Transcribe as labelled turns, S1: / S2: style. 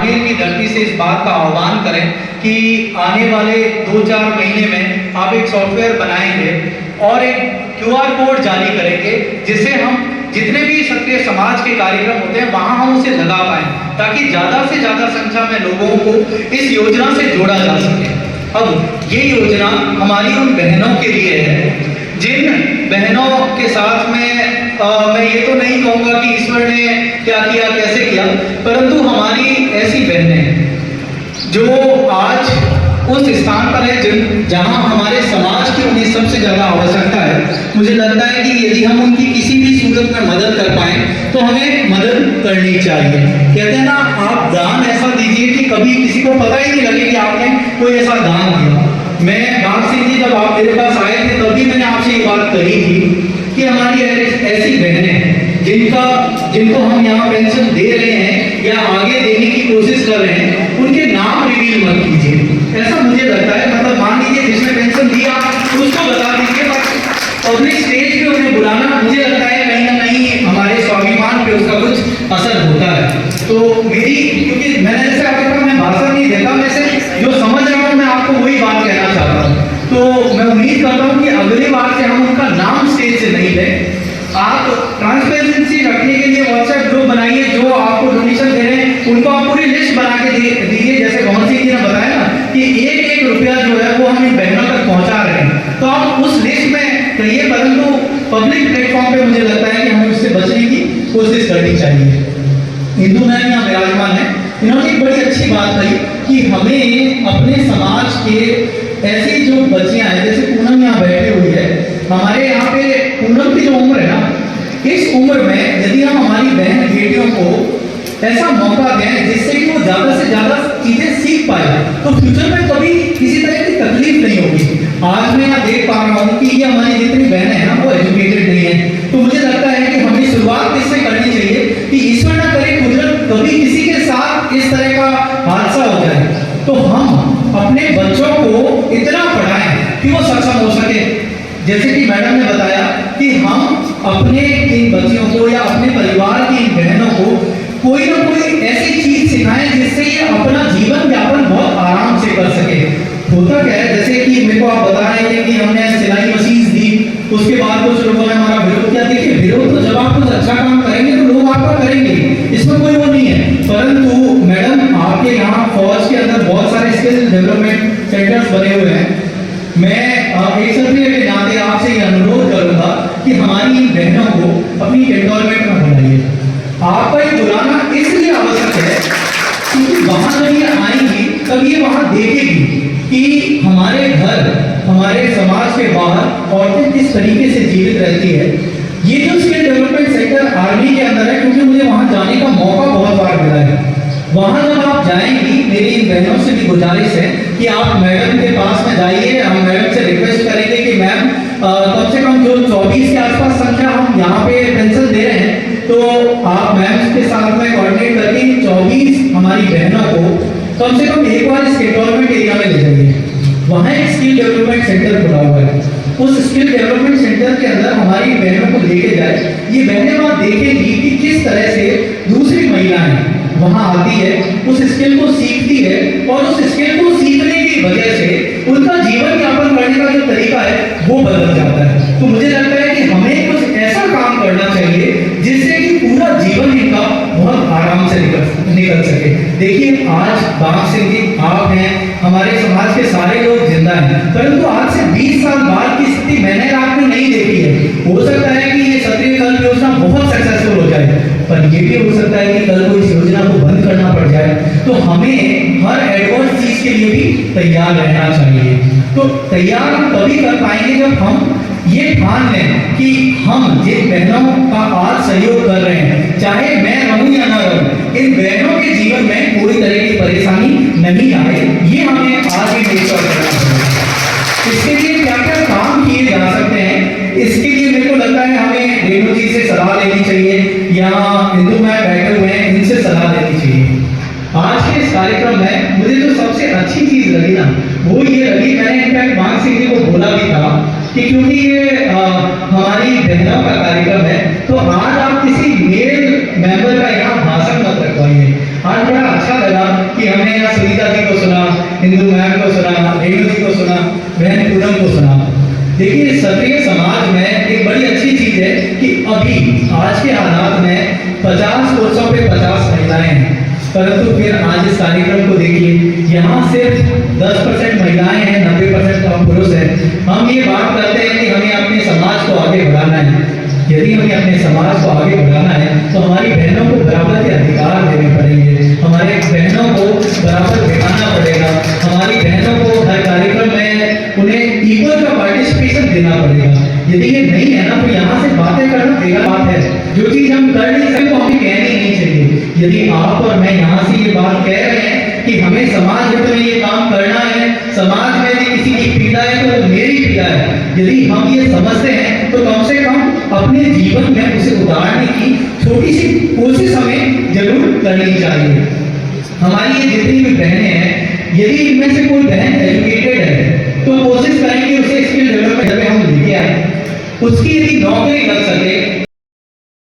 S1: राजगीर की धरती से इस बात का आह्वान करें कि आने वाले 2-4 महीने में आप एक सॉफ्टवेयर बनाएंगे और एक QR कोड जारी करेंगे, जिससे हम जितने भी क्षत्रिय समाज के कार्यक्रम होते हैं वहां हम उसे लगा पाएं, ताकि ज़्यादा से ज़्यादा संख्या में लोगों को इस योजना से जोड़ा जा सके। अब ये योजना हमारी उन बहनों के लिए है जिन बहनों के साथ में मैं ये तो नहीं कहूँगा कि ईश्वर ने क्या किया कैसे किया, परंतु हमारी ऐसी बहनें जो आज उस स्थान पर है जहां हमारे समाज की उन्हें सबसे ज़्यादा आवश्यकता है। मुझे लगता है कि यदि हम उनकी किसी भी सूरत में मदद कर पाएं तो हमें मदद करनी चाहिए। कहते हैं ना, आप दान ऐसा दीजिए कि कभी किसी को पता ही नहीं लगे कि आपने कोई ऐसा दान दिया। मैं भाग सिंह जी, जब आप मेरे पास आए थे तभी मैंने आपसे ये बात कही थी कि हमारी ऐसी बहनें जिनको हम यहाँ पेंशन दे रहे हैं या आगे देने की कोशिश कर रहे हैं, उनके नाम रिवील मत कीजिए। ऐसा मुझे लगता है, मतलब मान लीजिए जिसने पेंशन दिया उसको बता दीजिए, पब्लिक स्टेज पे उन्हें बुलाना, मुझे लगता है कहीं ना कहीं हमारे स्वाभिमान पे उसका कुछ असर होता है। तो मेरी, क्योंकि मैंने जैसे आपके पास मैं भाषण नहीं देता, मैं सिर्फ जो समझ रहा हूँ मैं आपको वही बात कहना चाहता हूँ। तो मैं उम्मीद करता हूँ कि अगली बार से हम उनका नाम स्टेज से नहीं लें। आप ट्रांसपेरेंसी रखने के लिए व्हाट्सएप ग्रुप बनाइए, जो आपको डोनेशन दे रहे हैं उनको आप पूरी लिस्ट बना के दीजिए। जैसे भवन सिंह जी ने बताया ना कि 1-1 रुपया जो है वो हम इन बहनों तक पहुंचा रहे हैं, तो आप उस लिस्ट में कहिए, परंतु पब्लिक प्लेटफॉर्म पे मुझे लगता है कि हमें उससे बचने की कोशिश करनी चाहिए। हिंदू मैम यहाँ विराजमान है, इन्होंने एक बड़ी अच्छी बात कही कि हमें अपने समाज के ऐसी जो बच्चियां हैं, जैसे पूनम यहाँ बैठे हुई है, हमारे यहाँ पे पूनम की जो उम्र है ना, इस उम्र में यदि हम हमारी बहन बेटियों को ऐसा मौका दें जिससे कि वो ज़्यादा से ज़्यादा चीज़ें सीख पाए, तो फ्यूचर में कभी किसी तरह की तकलीफ नहीं होगी। आज मैं यहाँ देख पा रहा हूँ कि ये हमारी जितनी बहनें हैं ना वो एजुकेटेड नहीं है, तो मुझे लगता है कि हमें शुरुआत इससे करनी चाहिए कि ईश्वर ना करे कुदरत कभी किसी के साथ इस तरह का हादसा हो जाए, तो हम अपने बच्चों को इतना पढ़ाएं कि वो सक्षम हो सके। जैसे कि मैडम ने बताया कि हम अपने इन बच्चियों को या अपने परिवार की इन बहनों को कोई ना कोई ऐसी चीज सिखाएं जिससे ये अपना जीवन व्यापन बहुत आराम से कर सके। होता क्या है, जैसे कि मेरे को आप बता रहे थे कि हमने सिलाई मशीन दी, उसके बाद कुछ लोगों ने हमारा विरोध किया। देखिए, विरोध तो जब आप कुछ अच्छा काम करेंगे तो लोग आपका करेंगे, इसमें कोई वो नहीं है, परंतु मैडम आपके यहाँ फौज के अंदर बहुत सारे स्किल डेवलपमेंट सेंटर्स बने हुए हैं। मैं एक क्षत्रिय के नाते आपसे ये अनुरोध करूंगा कि हमारी इन बहनों को अपनी कैंटोनमेंट में बुलाइए। आपका ये बुलाना इसलिए आवश्यक है क्योंकि वहां जब ये आएंगी तब ये वहां देखेगी कि हमारे घर, हमारे समाज के बाहर औरतें किस तरीके से जीवित रहती है। ये जो स्किल डेवलपमेंट सेंटर आर्मी के अंदर है, क्योंकि मुझे वहां जाने का मौका बहुत बार मिला है, वहां जब आप जाएंगी, मेरी इन बहनों से भी गुजारिश है कि आप मैडम के पास में जाइए। हम मैडम से रिक्वेस्ट करेंगे कि मैम कम से कम जो 24 के आसपास संख्या हम यहाँ पे पेंशन दे रहे हैं, तो आप मैम के साथ में कोऑर्डिनेट करके 24 हमारी बहनों को कम से कम एक बार इस कैंटोनमेंट एरिया में ले जाइए। वहाँ एक स्किल डेवलपमेंट सेंटर खुला हुआ है, उस स्किल डेवलपमेंट सेंटर के अंदर हमारी बहनों को लेके जाए। ये बहनें वहाँ देखेंगी कि किस तरह से दूसरी महिलाएं वहां आती है, उस स्किल को सीखती है, और उस स्किल को सीखने की वजह से उनका जीवन यापन करने का जो तरीका है वो बदल जाता है। तो मुझे लगता है कि हमें कुछ ऐसा काम करना चाहिए जिससे कि पूरा जीवन इनका बहुत आराम से निकल सके। देखिए, आज बाग सिंह जी आप हैं, हमारे समाज के सारे लोग जिंदा हैं, परंतु आज से 20 साल बाद की स्थिति मैंने आपने नहीं देखी है। हो सकता है कि ये क्षत्रिय कल्प योजना बहुत सक्सेसफुल हो जाए, पर ये भी हो सकता है कि कल को इस योजना को बंद करना पड़ जाए। तो हमें हर एडवर्स चीज के लिए भी तैयार रहना चाहिए। तो तैयार हम तभी कर पाएंगे जब हम ये ठान लें कि हम जिन बहनों का आज सहयोग कर रहे हैं, चाहे मैं रहूं या ना रहूं, इन बहनों के जीवन में कोई तरह की परेशानी नहीं आए, ये हमें आज ही मेकश्योर करना पड़ेगा। इसके लिए क्या क्या काम किए जा सकते हैं, इसके लिए मेरे को लगता है हमें रेणु जी से सलाह लेनी चाहिए, यहाँ हिंदू मैम बैठे हुए हैं, इनसे सलाह लेनी चाहिए। आज के इस कार्यक्रम में मुझे जो सबसे अच्छी चीज लगी ना, वो ये लगी, मैंने इनफैक्ट बाग सिंह जी को बोला भी था कि क्योंकि ये हमारी बहनों का कार्यक्रम है, तो आज आप किसी मेल मेंबर का यहाँ भाषण मत रखवाइए। आज बड़ा अच्छा लगा देखिए क्षत्रिय समाज में एक बड़ी अच्छी चीज है कि अभी आज के हालात में 50 पुरुषों पे 50 महिलाएं हैं, परंतु फिर आज इस कार्यक्रम को देखिए, यहाँ सिर्फ 10% महिलाएं हैं, 90% हम पुरुष हैं। हम ये बात करते हैं कि हमें अपने समाज को आगे बढ़ाना है। यदि हमें अपने समाज को आगे बढ़ाना है तो हमारी बहनों को बराबर के अधिकार देने पड़ेंगे, हमारे बहनों को बराबर दिखाना पड़ेगा, हमारी बहनों को हर कार्यक्रम में उन्हें इक्वल का पार्टिसिपेशन देना पड़ेगा। यदि ये नहीं है ना तो यहाँ से बातें करना बेकार बात है। जो चीज हम कर नहीं सकते वो हमें कहनी नहीं चाहिए। यदि आप और मैं यहाँ से ये बात कह रहे हैं कि हमें समाज हित में ये काम करना है, समाज में यदि किसी की पीड़ा है तो वो मेरी पीड़ा है, यदि हम ये समझते हैं तो कम से कम अपने जीवन में उसे उतारने की छोटी सी कोशिश हमें जरूर करनी चाहिए। हमारी ये जितनी भी बहनें हैं, यदि इनमें से कोई बहन एजुकेटेड है तो कोशिश करें कि उसे स्किल डेवलपमेंट हम लेके आए, उसकी यदि नौकरी लग सके